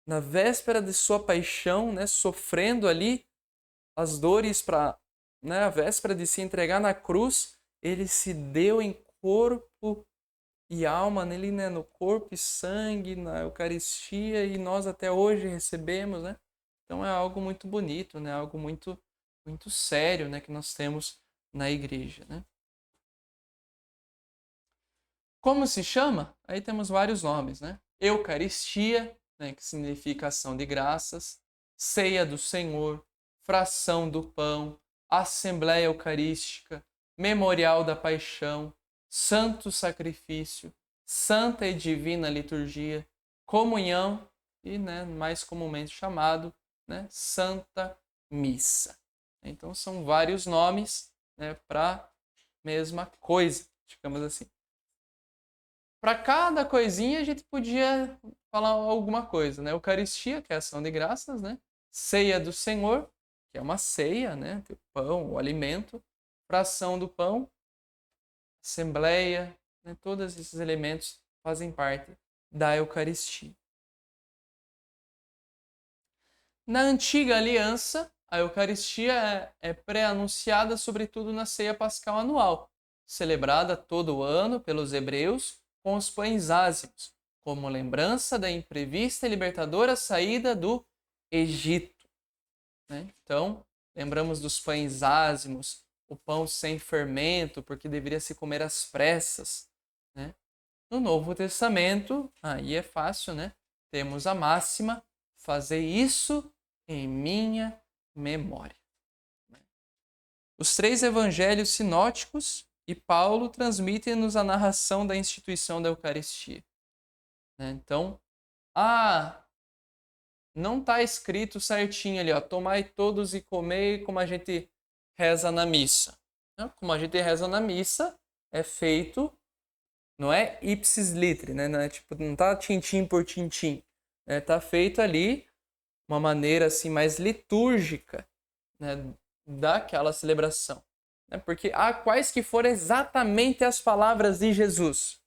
na véspera de sua paixão, né, sofrendo ali as dores para, né, a véspera de se entregar na cruz, ele se deu em corpo e alma nele, né, no corpo e sangue, na Eucaristia, e nós até hoje recebemos, né? Então é algo muito bonito, né? Algo muito muito sério, né, que nós temos na igreja, né? Como se chama? Aí temos vários nomes, né? Eucaristia, né, que significa ação de graças, ceia do Senhor, fração do pão, assembleia eucarística, memorial da paixão, santo sacrifício, santa e divina liturgia, comunhão e, né, mais comumente chamado, né, Santa Missa. Então são vários nomes, né, para a mesma coisa, digamos assim. Para cada coisinha a gente podia falar alguma coisa, né? Eucaristia, que é a ação de graças, né? Ceia do Senhor, que é uma ceia, né? O pão, o alimento. Fração do pão, assembleia, né? Todos esses elementos fazem parte da Eucaristia. Na antiga aliança, a Eucaristia é pré-anunciada sobretudo na ceia pascal anual, celebrada todo ano pelos hebreus com os pães ázimos, como lembrança da imprevista e libertadora saída do Egito. Né? Então, lembramos dos pães ázimos, o pão sem fermento, porque deveria se comer às pressas. Né? No Novo Testamento, aí é fácil, né? Temos a máxima: fazei isso em minha memória. Os 3 evangelhos sinóticos e Paulo transmitem-nos a narração da instituição da Eucaristia. Então, não está escrito certinho ali, ó, tomai todos e comei, como a gente reza na missa. Como a gente reza na missa, é feito, não é ipsis literi, né? Não é tipo, não tá tintim por tintim. Tá feito ali uma maneira assim mais litúrgica, né, daquela celebração. Porque quais que foram exatamente as palavras de Jesus?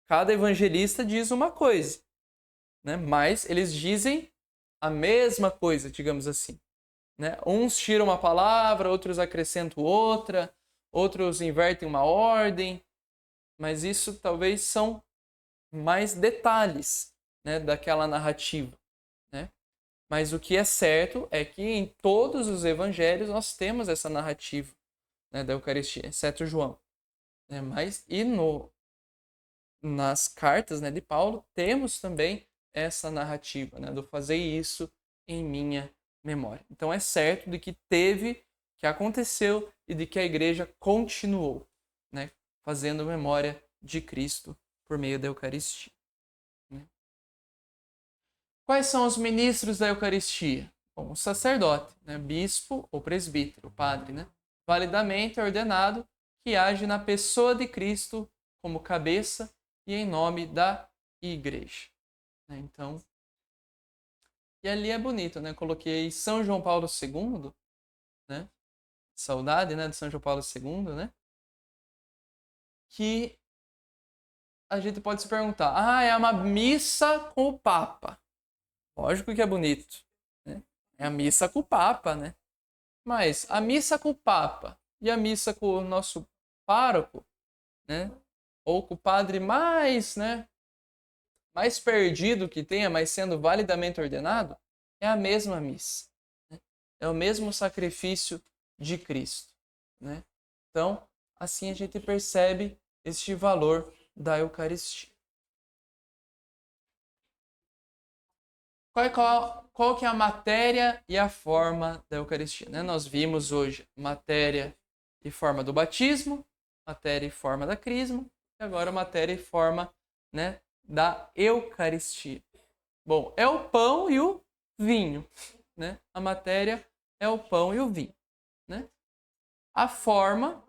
Cada evangelista diz uma coisa, né, mas eles dizem a mesma coisa, digamos assim. Né? Uns tiram uma palavra, outros acrescentam outra, outros invertem uma ordem, mas isso talvez são mais detalhes, né, daquela narrativa. Né? Mas o que é certo é que em todos os evangelhos nós temos essa narrativa, né, da Eucaristia, exceto João. Né? Nas cartas, né, de Paulo temos também essa narrativa, né, do fazer isso em minha memória. Então é certo de que teve, que aconteceu e de que a igreja continuou, né, fazendo memória de Cristo por meio da Eucaristia. Quais são os ministros da Eucaristia? Bom, o sacerdote, né? Bispo ou presbítero, padre, né? Validamente ordenado, que age na pessoa de Cristo como cabeça e em nome da igreja. Então, e ali é bonito, né? Coloquei São João Paulo II, né? Saudade, né, de São João Paulo II, né? Que a gente pode se perguntar, é uma missa com o Papa. Lógico que é bonito, né? É a missa com o Papa, né? Mas a missa com o Papa e a missa com o nosso pároco, né? Ou com o padre mais, né, mais perdido que tenha, mas sendo validamente ordenado, é a mesma missa. Né? É o mesmo sacrifício de Cristo. Né? Então, assim a gente percebe este valor da Eucaristia. Qual que é a matéria e a forma da Eucaristia? Né? Nós vimos hoje matéria e forma do batismo, matéria e forma da crisma, e agora matéria e forma, né, da Eucaristia. Bom, é o pão e o vinho. Né? A matéria é o pão e o vinho. Né? A forma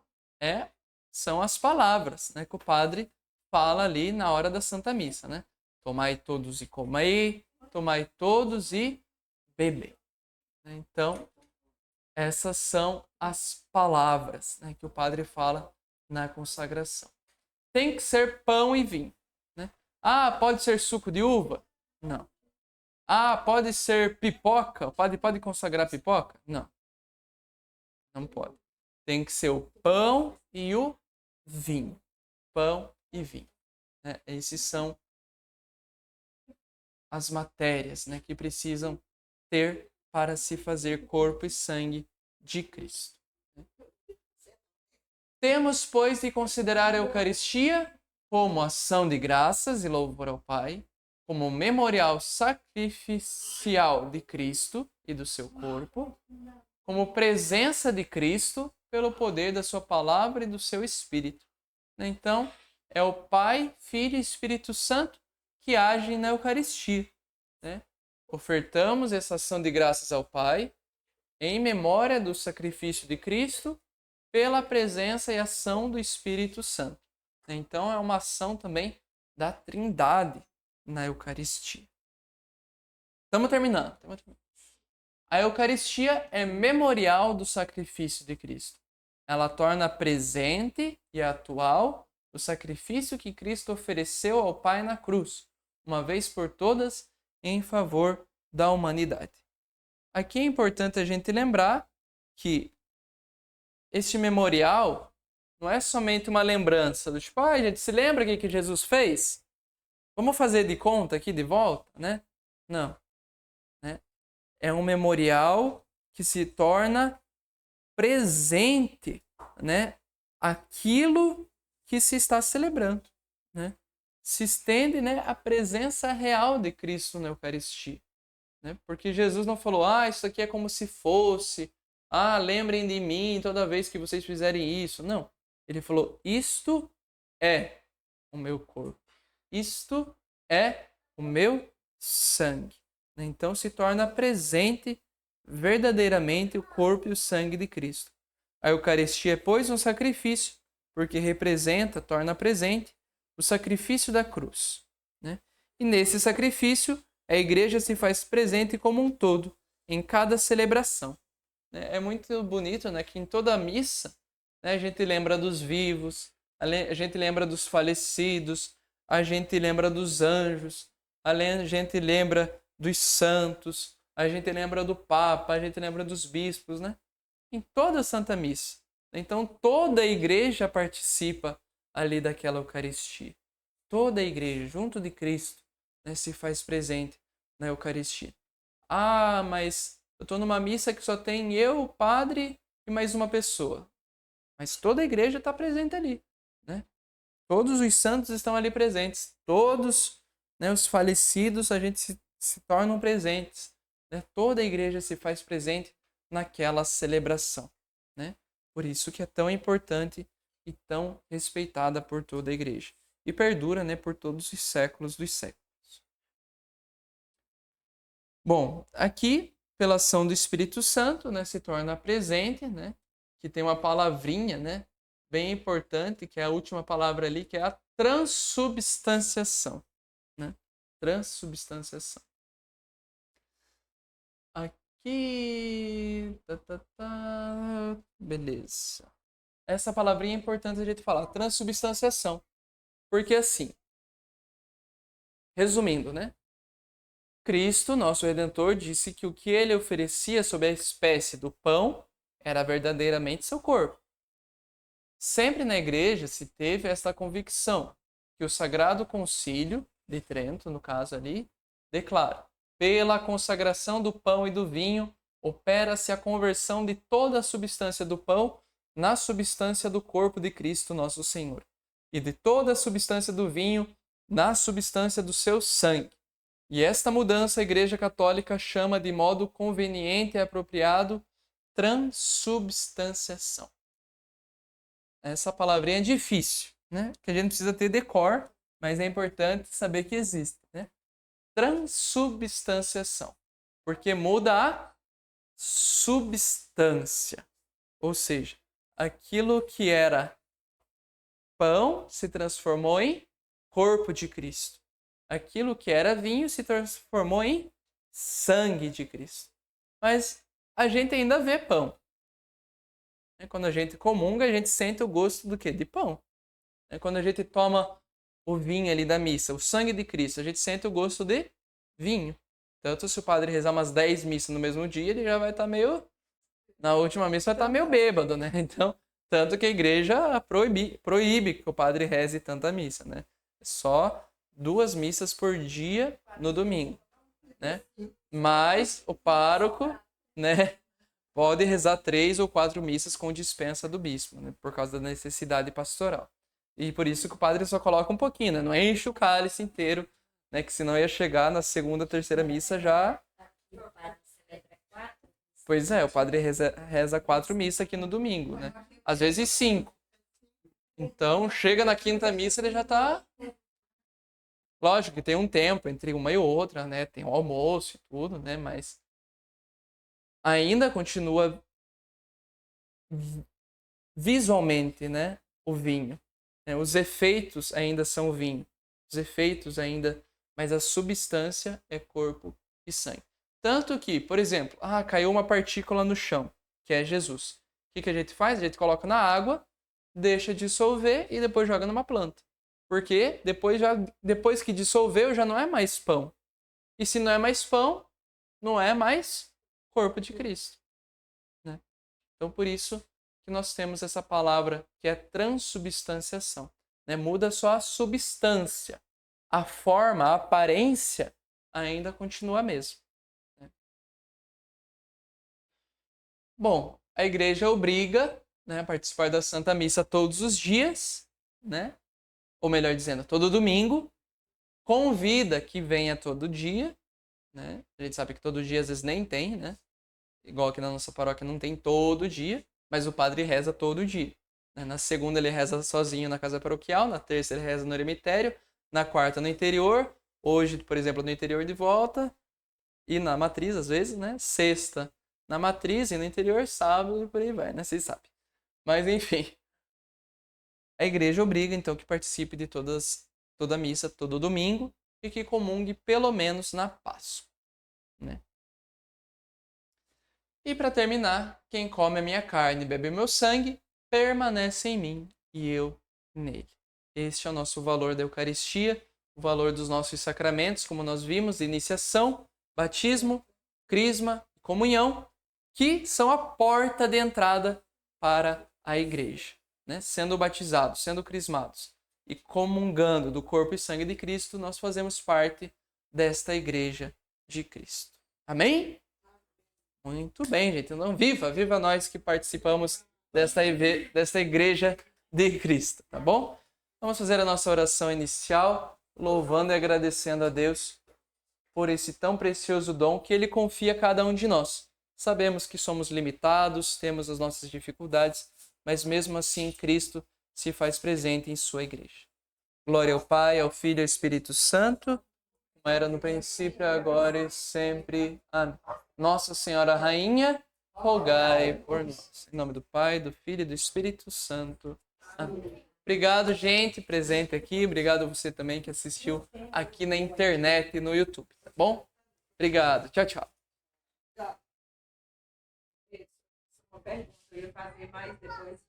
são as palavras, né, que o padre fala ali na hora da Santa Missa. Né? Tomai todos e comei, tomai todos e bebei. Então, essas são as palavras, né, que o padre fala na consagração. Tem que ser pão e vinho. Né? Pode ser suco de uva? Não. Pode ser pipoca? O padre pode consagrar pipoca? Não. Não pode. Tem que ser o pão e o vinho. Pão e vinho. Né? Esses são as matérias, né, que precisam ter para se fazer corpo e sangue de Cristo. Temos, pois, de considerar a Eucaristia como ação de graças e louvor ao Pai, como memorial sacrificial de Cristo e do seu corpo, como presença de Cristo pelo poder da sua palavra e do seu Espírito. Então, é o Pai, Filho e Espírito Santo que agem na Eucaristia. Né? Ofertamos essa ação de graças ao Pai em memória do sacrifício de Cristo pela presença e ação do Espírito Santo. Então é uma ação também da Trindade na Eucaristia. Estamos terminando. A Eucaristia é memorial do sacrifício de Cristo. Ela torna presente e atual o sacrifício que Cristo ofereceu ao Pai na cruz, uma vez por todas, em favor da humanidade. Aqui é importante a gente lembrar que este memorial não é somente uma lembrança do tipo, a gente se lembra o que Jesus fez? Vamos fazer de conta aqui de volta, né? Não. Né? É um memorial que se torna presente, né? Aquilo que se está celebrando, né? Se estende, né, a presença real de Cristo na Eucaristia, né? Porque Jesus não falou, isso aqui é como se fosse, lembrem de mim toda vez que vocês fizerem isso. Não. Ele falou, isto é o meu corpo. Isto é o meu sangue. Então se torna presente verdadeiramente o corpo e o sangue de Cristo. A Eucaristia é, pois, um sacrifício, porque representa, torna presente o sacrifício da cruz, né? E nesse sacrifício, a Igreja se faz presente como um todo, em cada celebração. É muito bonito, né, que em toda a missa, né, a gente lembra dos vivos, a gente lembra dos falecidos, a gente lembra dos anjos, a gente lembra dos santos, a gente lembra do Papa, a gente lembra dos bispos, né? Em toda a Santa Missa. Então toda a Igreja participa ali daquela Eucaristia. Toda a Igreja, junto de Cristo, né, se faz presente na Eucaristia. Mas eu estou numa missa que só tem eu, o padre e mais uma pessoa. Mas toda a Igreja está presente ali, né? Todos os santos estão ali presentes. Todos, né, os falecidos, a gente se tornam presentes. Né? Toda a Igreja se faz presente naquela celebração. Né? Por isso que é tão importante e tão respeitada por toda a Igreja. E perdura, né, por todos os séculos dos séculos. Bom, aqui, pela ação do Espírito Santo, né, se torna presente, né, que tem uma palavrinha, né, bem importante, que é a última palavra ali, que é a transubstanciação. Né? Transubstanciação. Aqui... Beleza. Essa palavrinha é importante a gente falar, transubstanciação. Porque assim, resumindo, né? Cristo, nosso Redentor, disse que o que ele oferecia sob a espécie do pão era verdadeiramente seu corpo. Sempre na igreja se teve esta convicção que o Sagrado Concílio de Trento, no caso ali, declara: pela consagração do pão e do vinho, opera-se a conversão de toda a substância do pão na substância do corpo de Cristo nosso Senhor, e de toda a substância do vinho na substância do seu sangue. E esta mudança a Igreja Católica chama de modo conveniente e apropriado transubstanciação. Essa palavrinha é difícil, né? Que a gente precisa ter decor, mas é importante saber que existe, né? Transubstanciação, porque muda a substância, ou seja, aquilo que era pão se transformou em corpo de Cristo. Aquilo que era vinho se transformou em sangue de Cristo. Mas a gente ainda vê pão. Quando a gente comunga, a gente sente o gosto do quê? De pão. Quando a gente toma o vinho ali da missa, o sangue de Cristo, a gente sente o gosto de vinho. Tanto se o padre rezar umas 10 missas no mesmo dia, ele já vai estar meio... Na última missa vai estar meio bêbado, né? Então, tanto que a igreja proíbe que o padre reze tanta missa, né? Só 2 missas por dia no domingo, né? Mas o pároco, né, pode rezar 3 ou 4 missas com dispensa do bispo, né, por causa da necessidade pastoral. E por isso que o padre só coloca um pouquinho, né? Não enche o cálice inteiro, né? Que senão ia chegar na segunda, terceira missa já... Pois é, o padre reza 4 missas aqui no domingo, né? Às vezes 5. Então, chega na quinta missa, ele já tá... Lógico que tem um tempo entre uma e outra, né? Tem o almoço e tudo, né? Mas ainda continua visualmente, né? O vinho. Os efeitos ainda são o vinho. Os efeitos ainda... Mas a substância é corpo e sangue. Tanto que, por exemplo, caiu uma partícula no chão, que é Jesus. O que a gente faz? A gente coloca na água, deixa dissolver e depois joga numa planta. Porque depois que dissolveu já não é mais pão. E se não é mais pão, não é mais corpo de Cristo, né? Então, por isso que nós temos essa palavra que é transubstanciação, né? Muda só a substância. A forma, a aparência ainda continua a mesma, né? Bom, a igreja obriga, né, a participar da Santa Missa todos os dias, né? Ou melhor dizendo, todo domingo. Convida que venha todo dia, né? A gente sabe que todo dia às vezes nem tem, né? Igual aqui na nossa paróquia não tem todo dia, mas o padre reza todo dia, né? Na segunda ele reza sozinho na casa paroquial, na terça ele reza no eremitério, na quarta no interior, hoje, por exemplo, no interior de volta, e na matriz às vezes, né? Sexta na matriz e no interior, sábado e por aí vai, né? Vocês sabem. Mas enfim, a igreja obriga então que participe de toda a missa, todo domingo, e que comungue pelo menos na Páscoa, né? E para terminar, quem come a minha carne e bebe o meu sangue, permanece em mim e eu nele. Este é o nosso valor da Eucaristia, o valor dos nossos sacramentos, como nós vimos, de iniciação, batismo, crisma, comunhão, que são a porta de entrada para a igreja, né? Sendo batizados, sendo crismados e comungando do corpo e sangue de Cristo, nós fazemos parte desta igreja de Cristo. Amém? Muito bem, gente. Então, viva nós que participamos desta igreja de Cristo, tá bom? Vamos fazer a nossa oração inicial, louvando e agradecendo a Deus por esse tão precioso dom que Ele confia a cada um de nós. Sabemos que somos limitados, temos as nossas dificuldades, mas mesmo assim Cristo se faz presente em sua igreja. Glória ao Pai, ao Filho e ao Espírito Santo, como era no princípio, agora e sempre. Amém. Nossa Senhora Rainha, rogai por nós. Em nome do Pai, do Filho e do Espírito Santo. Amém. Obrigado, gente, presente aqui. Obrigado a você também que assistiu aqui na internet e no YouTube, tá bom? Obrigado. Tchau, tchau. Uma pergunta que eu ia fazer mais depois.